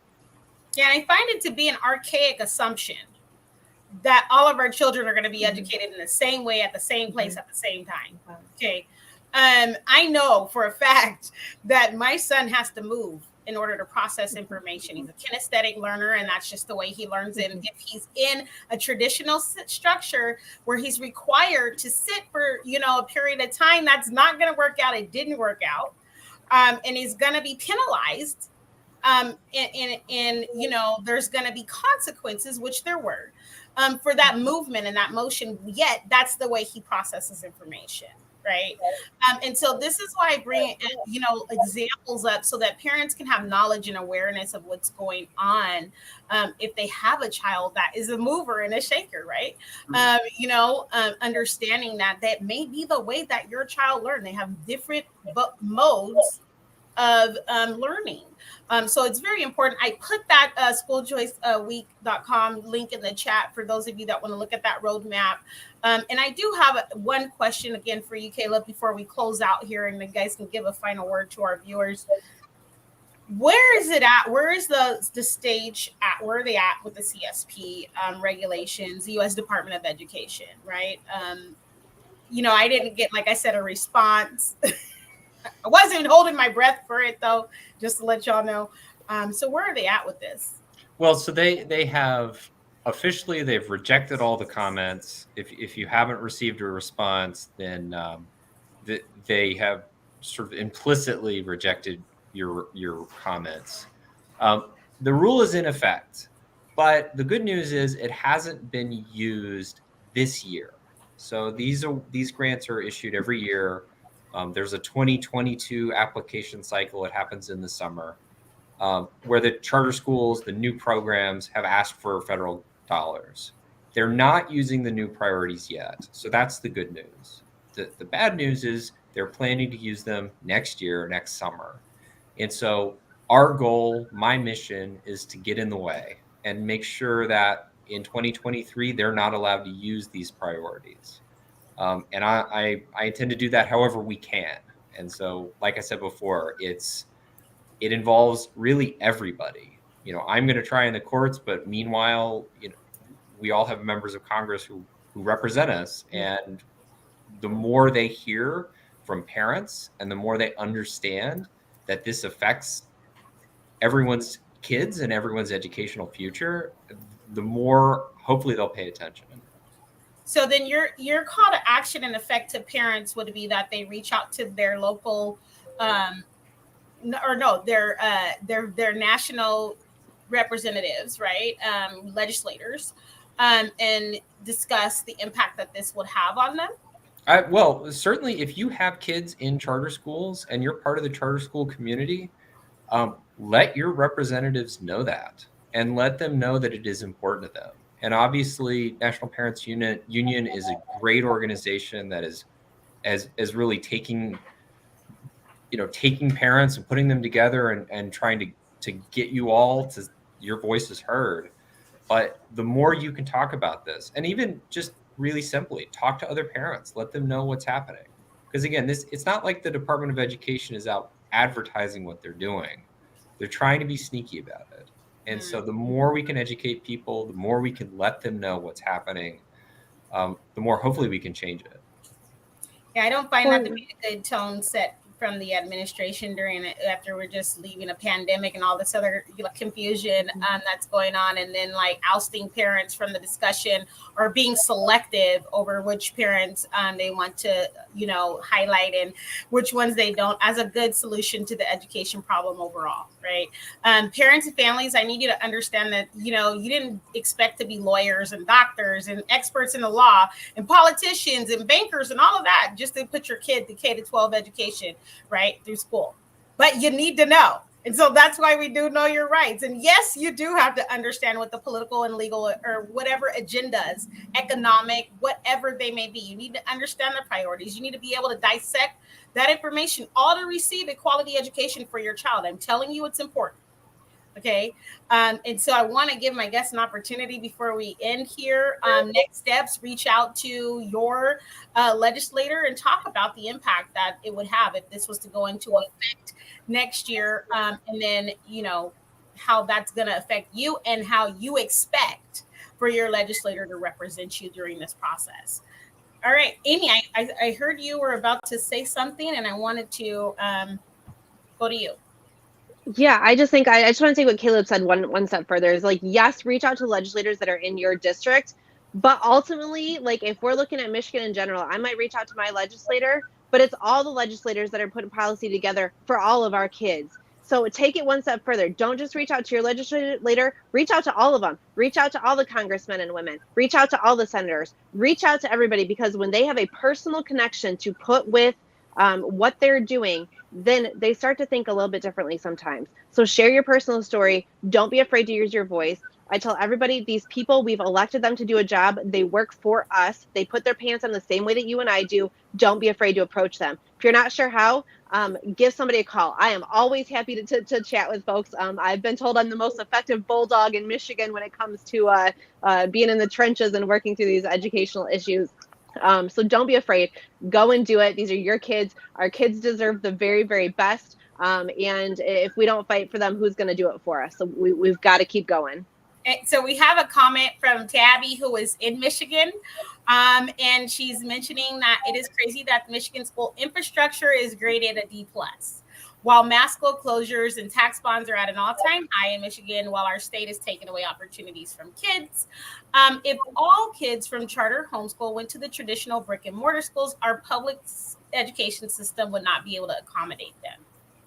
Yeah, I find it to be an archaic assumption that all of our children are going to be educated in the same way at the same place at the same time. Okay. I know for a fact that my son has to move in order to process information. He's a kinesthetic learner, and that's just the way he learns. And if he's in a traditional structure where he's required to sit for, you know, a period of time, that's not going to work out. It didn't work out. And he's going to be penalized. And you know, there's going to be consequences, which there were, for that movement and that motion. Yet that's the way he processes information, right? And so this is why I bring, you know, examples up so that parents can have knowledge and awareness of what's going on if they have a child that is a mover and a shaker, right? You know, understanding that may be the way that your child learned. They have different modes of learning. So it's very important. I put that schoolchoiceweek.com link in the chat for those of you that want to look at that roadmap. And I do have one question again for you, Caleb, before we close out here, and the guys can give a final word to our viewers. Where is it at? Where is the stage at? Where are they at with the CSP regulations, the U.S. Department of Education, right? I didn't get, like I said, a response. I wasn't holding my breath for it, though, just to let y'all know. So where are they at with this? Well, so they have officially, they've rejected all the comments. If you haven't received a response, then they have sort of implicitly rejected your comments. The rule is in effect, but the good news is it hasn't been used this year. So these grants are issued every year. There's a 2022 application cycle. It happens in the summer, where the charter schools, the new programs, have asked for federal dollars. They're not using the new priorities yet. So that's the good news. The bad news is they're planning to use them next year, next summer. And so our goal, my mission, is to get in the way and make sure that in 2023, they're not allowed to use these priorities. And I intend to do that however we can. And so, like I said before, it involves really everybody. I'm going to try in the courts, but meanwhile, we all have members of Congress who represent us. And the more they hear from parents and the more they understand that this affects everyone's kids and everyone's educational future, the more hopefully they'll pay attention. So then your call to action and effect to parents would be that they reach out to their local, their national representatives, right? Legislators, and discuss the impact that this would have on them. Well, certainly if you have kids in charter schools and you're part of the charter school community, let your representatives know that and let them know that it is important to them. And obviously, National Parents Union is a great organization that is really taking parents and putting them together and trying to get you all to your voices heard. But the more you can talk about this, and even just really simply talk to other parents, let them know what's happening. Because again, it's not like the Department of Education is out advertising what they're doing. They're trying to be sneaky about it. And so the more we can educate people, the more we can let them know what's happening, the more hopefully we can change it. Yeah, I don't find that to be a good tone set from the administration after we're just leaving a pandemic and all this other confusion that's going on, and then like ousting parents from the discussion or being selective over which parents they want to highlight and which ones they don't, as a good solution to the education problem overall, right? Parents and families, I need you to understand that you didn't expect to be lawyers and doctors and experts in the law and politicians and bankers and all of that just to put your kid to K-12 education right through school. But you need to know. And so that's why we do know your rights. And yes, you do have to understand what the political and legal or whatever agendas, economic, whatever they may be. You need to understand the priorities. You need to be able to dissect that information, all to receive a quality education for your child. I'm telling you, it's important. Okay. And so I want to give my guests an opportunity before we end here. Next steps, reach out to your legislator and talk about the impact that it would have if this was to go into effect next year. And then, how that's going to affect you and how you expect for your legislator to represent you during this process. All right, Amy, I heard you were about to say something and I wanted to go to you. Yeah, I just think I just want to take what Caleb said one step further. Is like, yes, reach out to legislators that are in your district, but ultimately, like if we're looking at Michigan in general, I might reach out to my legislator, but it's all the legislators that are putting policy together for all of our kids. So take it one step further. Don't just reach out to your legislator, reach out to all of them. Reach out to all the congressmen and women. Reach out to all the senators. Reach out to everybody, because when they have a personal connection to put with what they're doing, then they start to think a little bit differently sometimes. So share your personal story. Don't be afraid to use your voice. I tell everybody, these people, we've elected them to do a job. They work for us. They put their pants on the same way that you and I do. Don't be afraid to approach them. If you're not sure how, give somebody a call. I am always happy to chat with folks. I've been told I'm the most effective bulldog in Michigan when it comes to being in the trenches and working through these educational issues. So don't be afraid. Go and do it. These are your kids. Our kids deserve the very, very best. And if we don't fight for them, who's going to do it for us? So we've got to keep going. So we have a comment from Tabby, who is in Michigan, and she's mentioning that it is crazy that the Michigan school infrastructure is graded a D+, while mass school closures and tax bonds are at an all-time high in Michigan, while our state is taking away opportunities from kids. If all kids from charter homeschool went to the traditional brick and mortar schools, our public education system would not be able to accommodate them.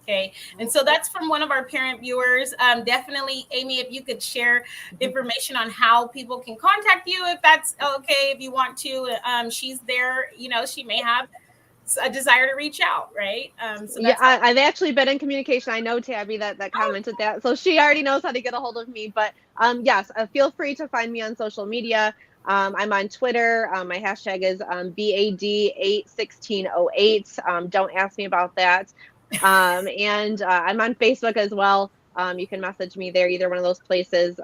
Okay. And so that's from one of our parent viewers. Definitely, Amy, if you could share information on how people can contact you, if that's okay, if you want to. She's there, she may have a desire to reach out, right? I've actually been in communication. I know Tabby that commented that. So she already knows how to get a hold of me. But yes, feel free to find me on social media. I'm on Twitter. My hashtag is BAD81608. Don't ask me about that. And I'm on Facebook as well. You can message me there, either one of those places.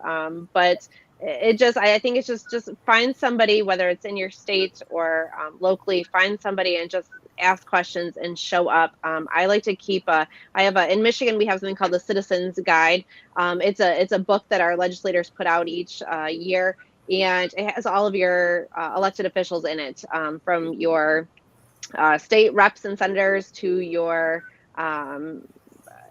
But I think it's just find somebody, whether it's in your state or locally, find somebody and just ask questions and show up. I like to keep in Michigan, we have something called the Citizens Guide. It's a book that our legislators put out each year, and it has all of your elected officials in it, from your state reps and senators to your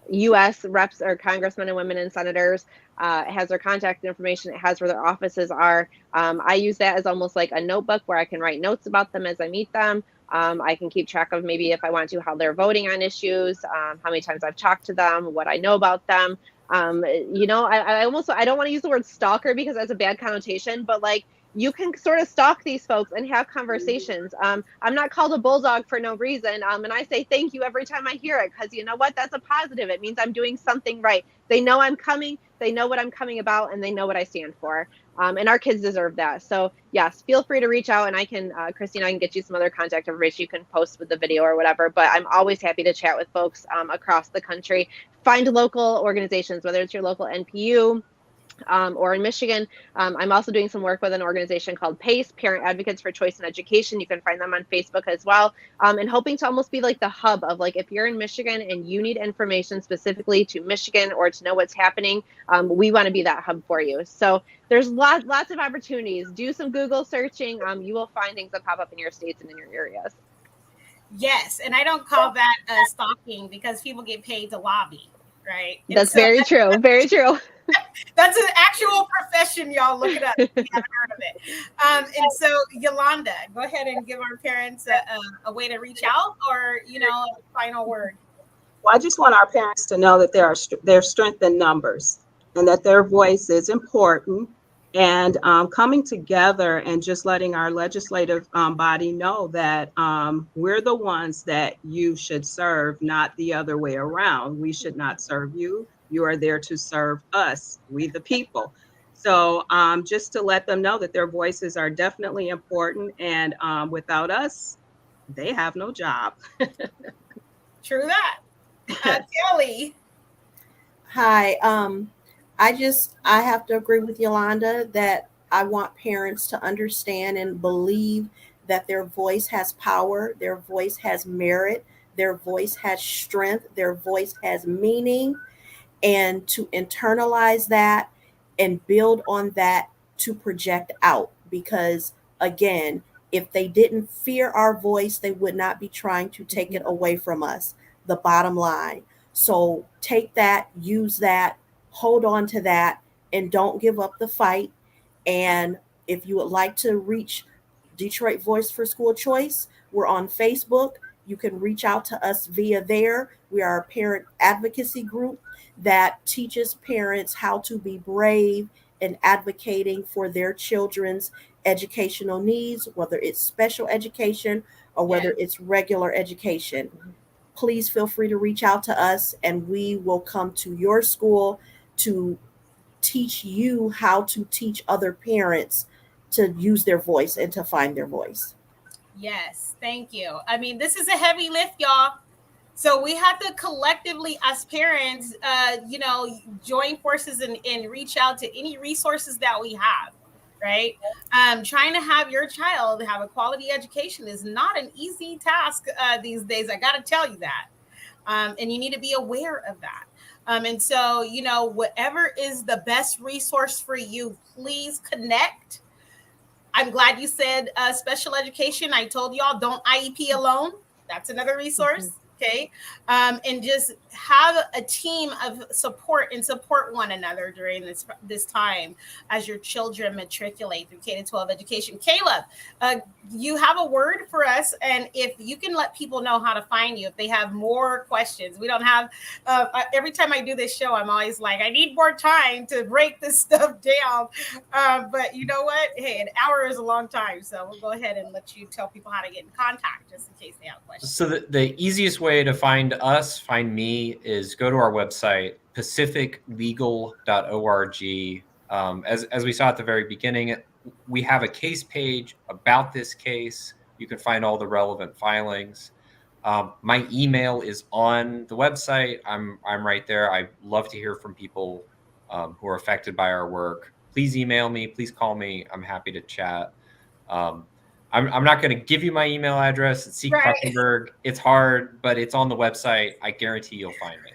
U.S. reps or congressmen and women and senators. It has their contact information. It has where their offices are. I use that as almost like a notebook where I can write notes about them as I meet them. I can keep track of, maybe if I want to, how they're voting on issues, how many times I've talked to them, what I know about them. I don't want to use the word stalker because that's a bad connotation, but like, you can sort of stalk these folks and have conversations. I'm not called a bulldog for no reason. And I say thank you every time I hear it, because you know what? That's a positive. It means I'm doing something right. They know I'm coming. They know what I'm coming about, and they know what I stand for. And our kids deserve that. So yes, feel free to reach out, and I can, Christina, I can get you some other contact information you can post with the video or whatever. But I'm always happy to chat with folks across the country. Find local organizations, whether it's your local NPU, or in Michigan. I'm also doing some work with an organization called PACE, Parent Advocates for Choice in Education. You can find them on Facebook as well. And hoping to almost be like the hub of, like, if you're in Michigan and you need information specifically to Michigan or to know what's happening, we want to be that hub for you. So there's lots of opportunities. Do some Google searching. You will find things that pop up in your states and in your areas. Yes. And I don't call that stalking, because people get paid to lobby, right? That's very true. Very true. That's an actual profession, y'all. Look it up if you haven't heard of it. And so, Yolanda, go ahead and give our parents a way to reach out, or, a final word. Well, I just want our parents to know that there's strength in numbers, and that their voice is important, and coming together and just letting our legislative body know that we're the ones that you should serve, not the other way around. We should not serve you. You are there to serve us, we the people. So just to let them know that their voices are definitely important, and without us, they have no job. True that. Kelly. Hi. I have to agree with Yolanda that I want parents to understand and believe that their voice has power, their voice has merit, their voice has strength, their voice has meaning, and to internalize that and build on that to project out. Because again, if they didn't fear our voice, they would not be trying to take it away from us, the bottom line. So take that, use that, hold on to that, and don't give up the fight. And if you would like to reach Detroit Voice for School Choice, we're on Facebook. You can reach out to us via there. We are a parent advocacy group that teaches parents how to be brave in advocating for their children's educational needs, whether it's special education or whether it's regular education. Please feel free to reach out to us, and we will come to your school to teach you how to teach other parents to use their voice and to find their voice. Yes, thank you. I mean, this is a heavy lift, y'all. So we have to collectively, as parents, join forces and reach out to any resources that we have, right? Trying to have your child have a quality education is not an easy task these days. I got to tell you that. And you need to be aware of that. And so, whatever is the best resource for you, please connect. I'm glad you said special education. I told y'all, don't IEP alone. That's another resource. Mhm. Okay. And just have a team of support and support one another during this time as your children matriculate through K-12 education. Caleb, you have a word for us, and if you can let people know how to find you if they have more questions. We don't have every time I do this show, I'm always like, I need more time to break this stuff down. But you know what? Hey, an hour is a long time, so we'll go ahead and let you tell people how to get in contact just in case they have questions. So the easiest way to find me, is go to our website, pacificlegal.org. As we saw at the very beginning, we have a case page about this case. You can find all the relevant filings. My email is on the website. I'm right there. I love to hear from people who are affected by our work. Please email me. Please call me. I'm happy to chat. I'm not going to give you my email address. It's Kruckenberg. It's hard, but it's on the website. I guarantee you'll find me.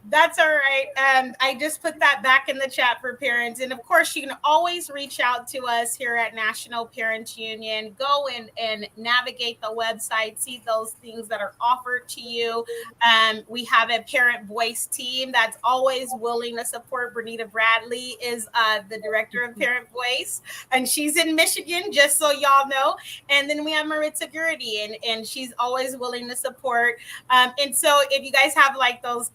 That's all right. I just put that back in the chat for parents. And of course, you can always reach out to us here at National Parents Union. Go and navigate the website, see those things that are offered to you. We have a parent voice team that's always willing to support. Bernita Bradley is the director of Parent Voice, and she's in Michigan, just so y'all know. And then we have Maritza Gurdy, and she's always willing to support. And so if you guys have those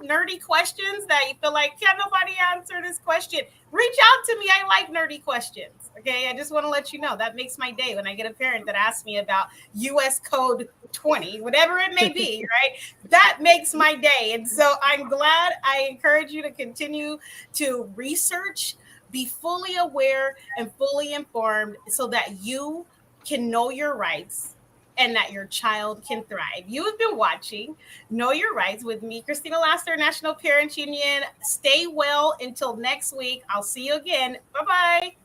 nerdy questions that you feel like, can nobody answer this question, reach out to me. I like nerdy questions. Okay. I just want to let you know that makes my day when I get a parent that asks me about US Code 20, whatever it may be, right? That makes my day. And so I'm glad. I encourage you to continue to research, be fully aware and fully informed so that you can know your rights and that your child can thrive. You have been watching Know Your Rights with me, Christina Laster, National Parents Union. Stay well until next week. I'll see you again. Bye-bye.